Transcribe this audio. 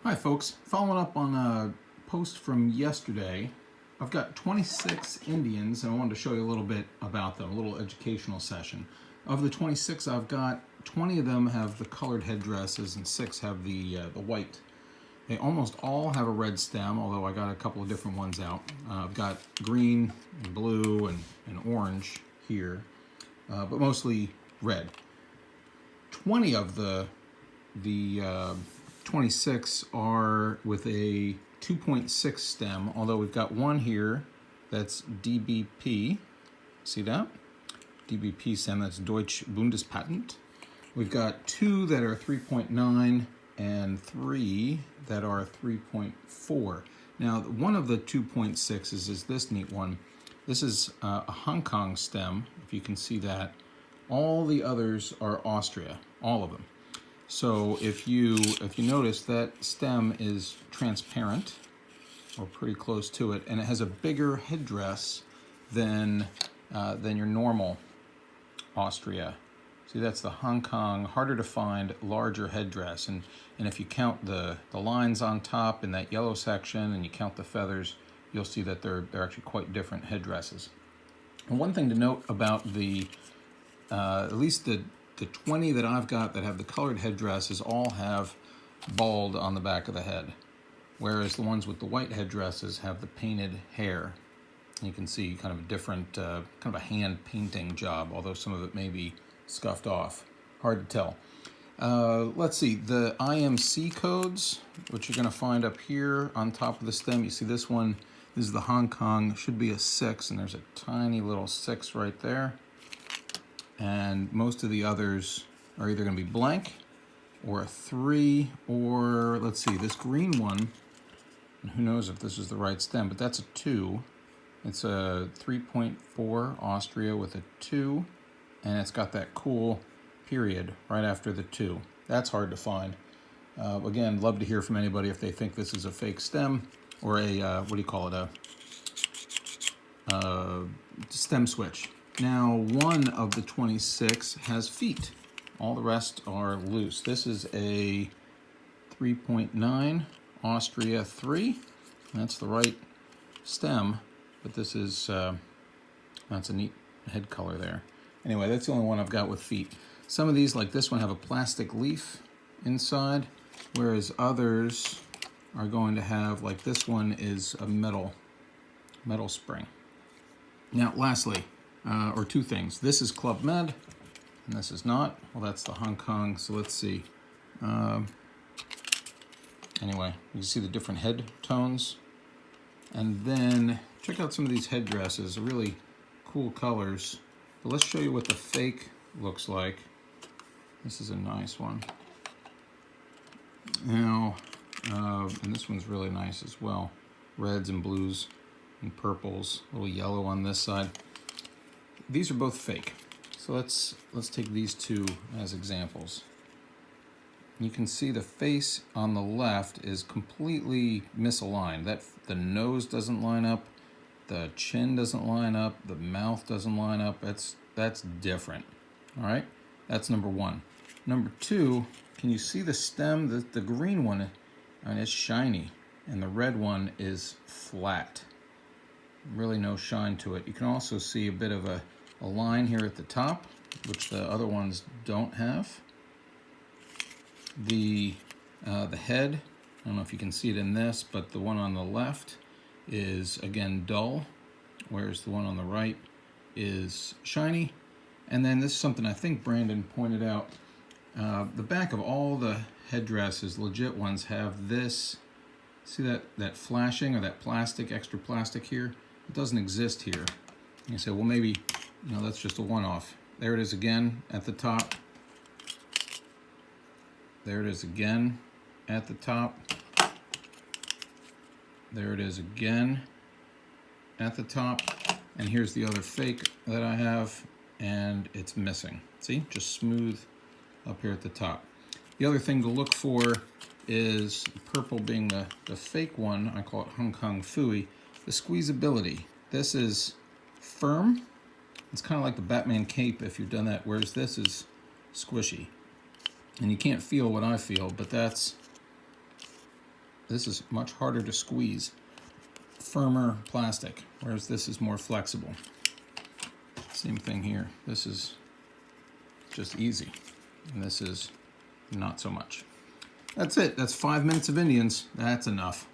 Hi folks, following up on a post from yesterday, I've got 26 Indians and I wanted to show you a little bit about them, a little educational session. Of the 26 I've got, 20 of them have the colored headdresses and 6 have the white. They almost all have a red stem, although I got a couple of different ones out. I've got green and blue and orange here, but mostly red. 20 of the 26 are with a 2.6 stem, although we've got one here that's DBP. See that? DBP stem, that's Deutsche Bundespatent. We've got 2 that are 3.9 and 3 that are 3.4. Now, one of the 2.6s is this neat one. This is a Hong Kong stem, if you can see that. All the others are Austria, all of them. So if you notice, that stem is transparent, or pretty close to it, and it has a bigger headdress than your normal Austria. See, that's the Hong Kong, harder to find, larger headdress. And if you count the lines on top in that yellow section, and you count the feathers, you'll see that they're actually quite different headdresses. And one thing to note about the at least the 20 that I've got that have the colored headdresses all have bald on the back of the head, whereas the ones with the white headdresses have the painted hair. And you can see kind of a different, kind of a hand painting job, although some of it may be scuffed off. Hard to tell. Let's see, the IMC codes, which you're going to find up here on top of the stem. You see this one, this is the Hong Kong, should be a 6, and there's a tiny little 6 right there. And most of the others are either going to be blank or a 3, or let's see, this green one, and who knows if this is the right stem, but that's a 2. It's a 3.4 Austria with a 2, and it's got that cool period right after the 2. That's hard to find. Again, love to hear from anybody if they think this is a fake stem or a, what do you call it, a stem switch. Now, one of the 26 has feet. All the rest are loose. This is a 3.9 Austria 3. That's the right stem, but this is, that's a neat head color there. Anyway, that's the only one I've got with feet. Some of these, like this one, have a plastic leaf inside, whereas others are going to have, like this one is a metal spring. Now, lastly, or two things. This is Club Med, and this is not. Well, that's the Hong Kong, so let's see. Anyway, you can see the different head tones. And then check out some of these headdresses, really cool colors. But let's show you what the fake looks like. This is a nice one. Now, and this one's really nice as well. Reds and blues and purples, a little yellow on this side. These are both fake. So let's take these two as examples. You can see the face on the left is completely misaligned. The nose doesn't line up, the chin doesn't line up, the mouth doesn't line up. That's different. All right, that's number one. Number two, can you see the stem? The green one, and it's shiny, and the red one is flat. Really no shine to it. You can also see a bit of a line here at the top, which the other ones don't have. The head, I don't know if you can see it in this, but the one on the left is, again, dull, whereas the one on the right is shiny. And then this is something I think Brandon pointed out. The back of all the headdresses, legit ones, have this, see that flashing or that plastic, extra plastic here? It doesn't exist here. You say, well, maybe, that's just a one-off. There it is again at the top. There it is again at the top. There it is again at the top. And here's the other fake that I have, and it's missing. See, just smooth up here at the top. The other thing to look for is purple being the fake one. I call it Hong Kong Fooey. The squeezability. This is firm. It's kind of like the Batman cape if you've done that, whereas this is squishy. And you can't feel what I feel, but that's this is much harder to squeeze. Firmer plastic, whereas this is more flexible. Same thing here. This is just easy, and this is not so much. That's it. That's 5 minutes of Indians. That's enough.